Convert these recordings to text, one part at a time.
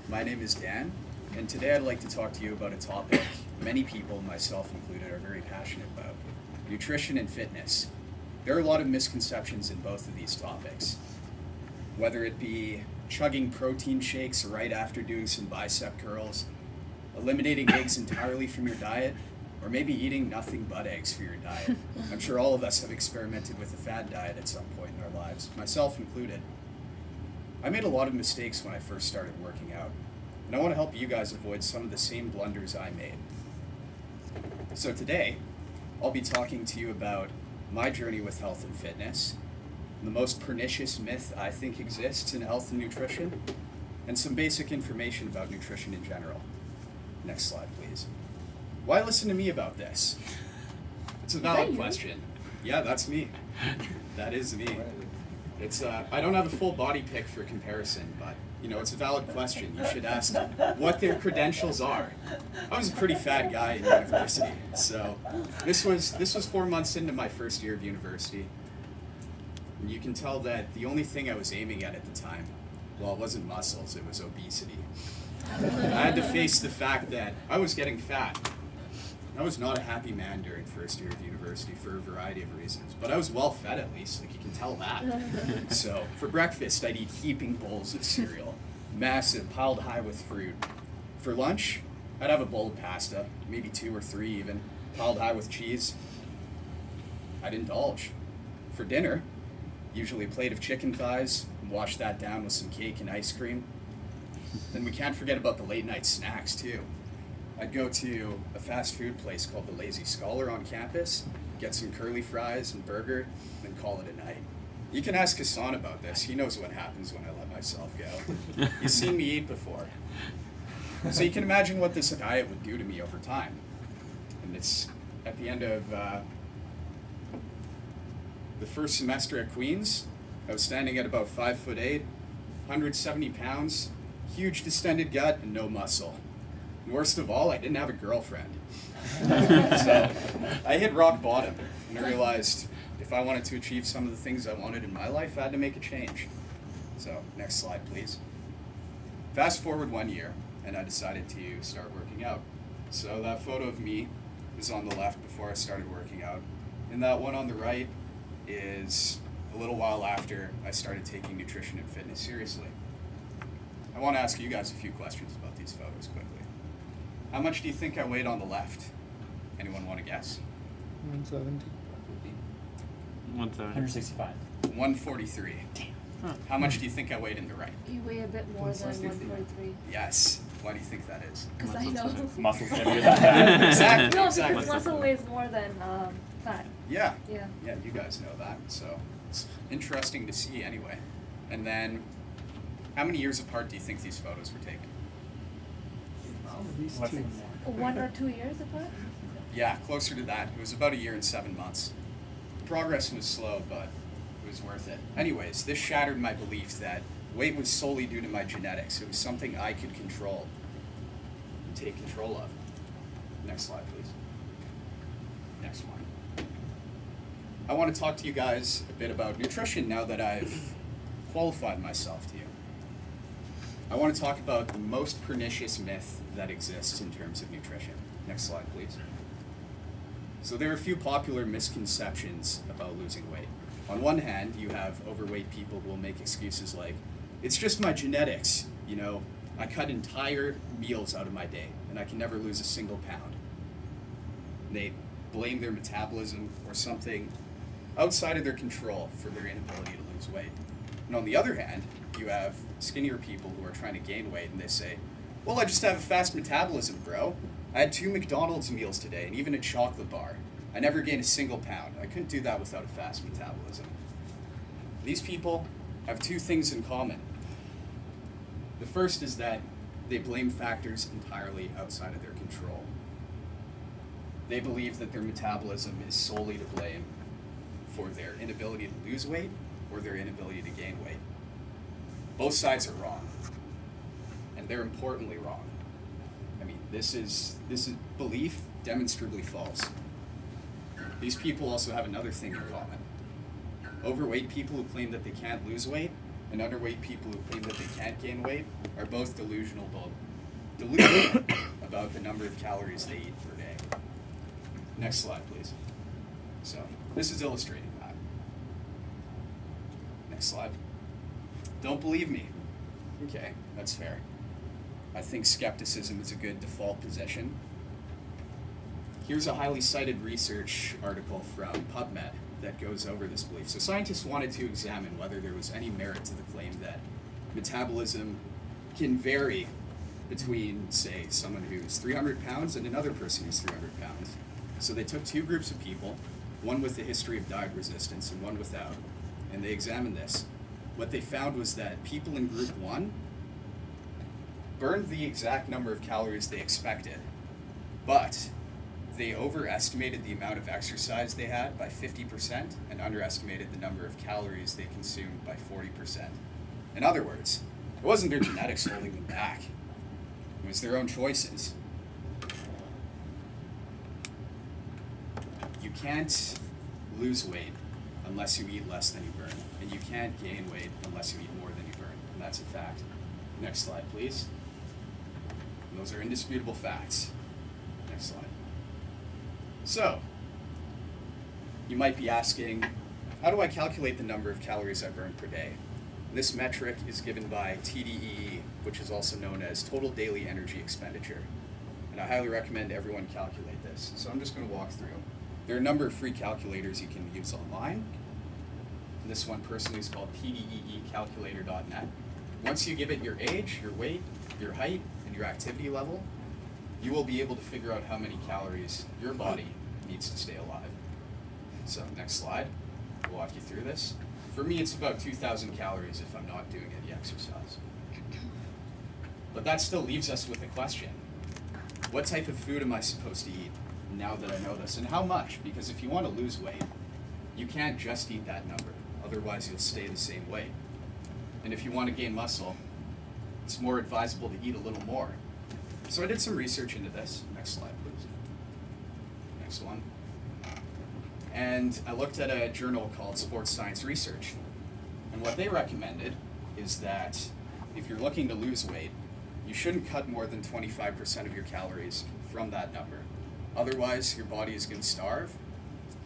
My name is Dan, and today I'd like to talk to you about a topic many people, myself included, are very passionate about: nutrition and fitness. There are a lot of misconceptions in both of these topics. Whether it be chugging protein shakes right after doing some bicep curls, eliminating eggs entirely from your diet, or maybe eating nothing but eggs for your diet. I'm sure all of us have experimented with a fad diet at some point in our lives, myself included. I made a lot of mistakes when I first started working out, and I want to help you guys avoid some of the same blunders I made. So today, I'll be talking to you about my journey with health and fitness, the most pernicious myth I think exists in health and nutrition, and some basic information about nutrition in general. Next slide, please. Why listen to me about this? It's a valid question. Yeah, that's me. That is me. It's I don't have a full body pic for comparison, but it's a valid question. You should ask what their credentials are. I was a pretty fat guy in university, so this was 4 months into my first year of university. And you can tell that the only thing I was aiming at the time, well, it wasn't muscles, it was obesity. I had to face the fact that I was getting fat. I was not a happy man during first year of university for a variety of reasons, but I was well fed at least, like you can tell that. So for breakfast, I'd eat heaping bowls of cereal, massive, piled high with fruit. For lunch, I'd have a bowl of pasta, maybe 2 or 3 even, piled high with cheese. I'd indulge. For dinner, usually a plate of chicken thighs, and wash that down with some cake and ice cream. Then we can't forget about the late night snacks too. I'd go to a fast food place called the Lazy Scholar on campus, get some curly fries and burger, and call it a night. You can ask Hassan about this. He knows what happens when I let myself go. He's seen me eat before. So you can imagine what this diet would do to me over time. And it's at the end of the first semester at Queen's. I was standing at about 5'8", 170 pounds, huge distended gut, and no muscle. And worst of all, I didn't have a girlfriend. So I hit rock bottom, and I realized if I wanted to achieve some of the things I wanted in my life, I had to make a change. So next slide, please. Fast forward 1 year, and I decided to start working out. So that photo of me is on the left before I started working out, and that one on the right is a little while after I started taking nutrition and fitness seriously. I want to ask you guys a few questions about these photos quickly. How much do you think I weighed on the left? Anyone want to guess? 170. 165. 143. Damn. Huh. How much do you think I weighed in the right? You weigh a bit more than 143. Yes. Why do you think that is? Because I know. Muscles heavier than that. Exactly. No, exactly. because muscle weighs more than fat. Yeah. Yeah. Yeah, you guys know that. So it's interesting to see anyway. And then, how many years apart do you think these photos were taken? Less than 1 or 2 years apart? Yeah, closer to that. It was about 1 year and 7 months. Progress was slow, but it was worth it. Anyways, this shattered my belief that weight was solely due to my genetics. It was something I could control and take control of. Next slide, please. Next one. I want to talk to you guys a bit about nutrition now that I've qualified myself to you. I want to talk about the most pernicious myth that exists in terms of nutrition. Next slide, please. So there are a few popular misconceptions about losing weight. On one hand, you have overweight people who will make excuses like, it's just my genetics, I cut entire meals out of my day and I can never lose a single pound. They blame their metabolism or something outside of their control for their inability to lose weight. And on the other hand, you have skinnier people who are trying to gain weight and they say, well, I just have a fast metabolism, bro. I had 2 McDonald's meals today and even a chocolate bar. I never gained a single pound. I couldn't do that without a fast metabolism. These people have 2 things in common. The first is that they blame factors entirely outside of their control. They believe that their metabolism is solely to blame for their inability to lose weight or their inability to gain weight. Both sides are wrong, and they're importantly wrong. I mean, this is belief demonstrably false. These people also have another thing in common. Overweight people who claim that they can't lose weight and underweight people who claim that they can't gain weight are both delusional about the number of calories they eat per day. Next slide, please. So this is illustrating that. Next slide. Don't believe me. Okay, that's fair. I think skepticism is a good default position. Here's a highly cited research article from PubMed that goes over this belief. So scientists wanted to examine whether there was any merit to the claim that metabolism can vary between, say, someone who's 300 pounds and another person who's 300 pounds. So they took two groups of people, one with a history of diet resistance and one without, and they examined this. What they found was that people in group 1 burned the exact number of calories they expected, but they overestimated the amount of exercise they had by 50% and underestimated the number of calories they consumed by 40%. In other words, it wasn't their genetics holding them back. It was their own choices. You can't lose weight unless you eat less than you burn, and you can't gain weight unless you eat more than you burn, and that's a fact. Next slide, please. And those are indisputable facts. Next slide. So, you might be asking, how do I calculate the number of calories I burn per day? This metric is given by TDEE, which is also known as Total Daily Energy Expenditure. And I highly recommend everyone calculate this. So I'm just going to walk through. There are a number of free calculators you can use online. And this one personally is called tdeecalculator.net. Once you give it your age, your weight, your height, and your activity level, you will be able to figure out how many calories your body needs to stay alive. So next slide, I'll walk you through this. For me, it's about 2,000 calories if I'm not doing any exercise. But that still leaves us with a question. What type of food am I supposed to eat now that I know this? And how much? Because if you want to lose weight, you can't just eat that number. Otherwise, you'll stay the same weight. And if you want to gain muscle, it's more advisable to eat a little more. So I did some research into this. Next slide, please. Next one. And I looked at a journal called Sports Science Research. And what they recommended is that if you're looking to lose weight, you shouldn't cut more than 25% of your calories from that number. Otherwise, your body is going to starve,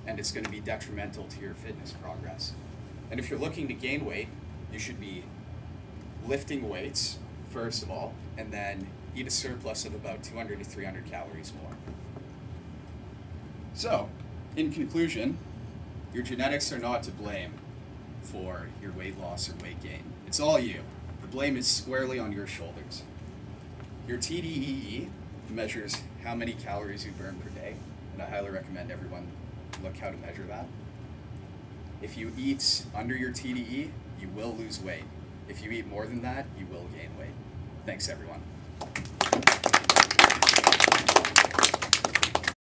and it's going to be detrimental to your fitness progress. And if you're looking to gain weight, you should be lifting weights, first of all, and then eat a surplus of about 200 to 300 calories more. So, in conclusion, your genetics are not to blame for your weight loss or weight gain. It's all you. The blame is squarely on your shoulders. Your TDEE measures how many calories you burn per day, and I highly recommend everyone look how to measure that. If you eat under your TDE, you will lose weight. If you eat more than that, you will gain weight. Thanks, everyone.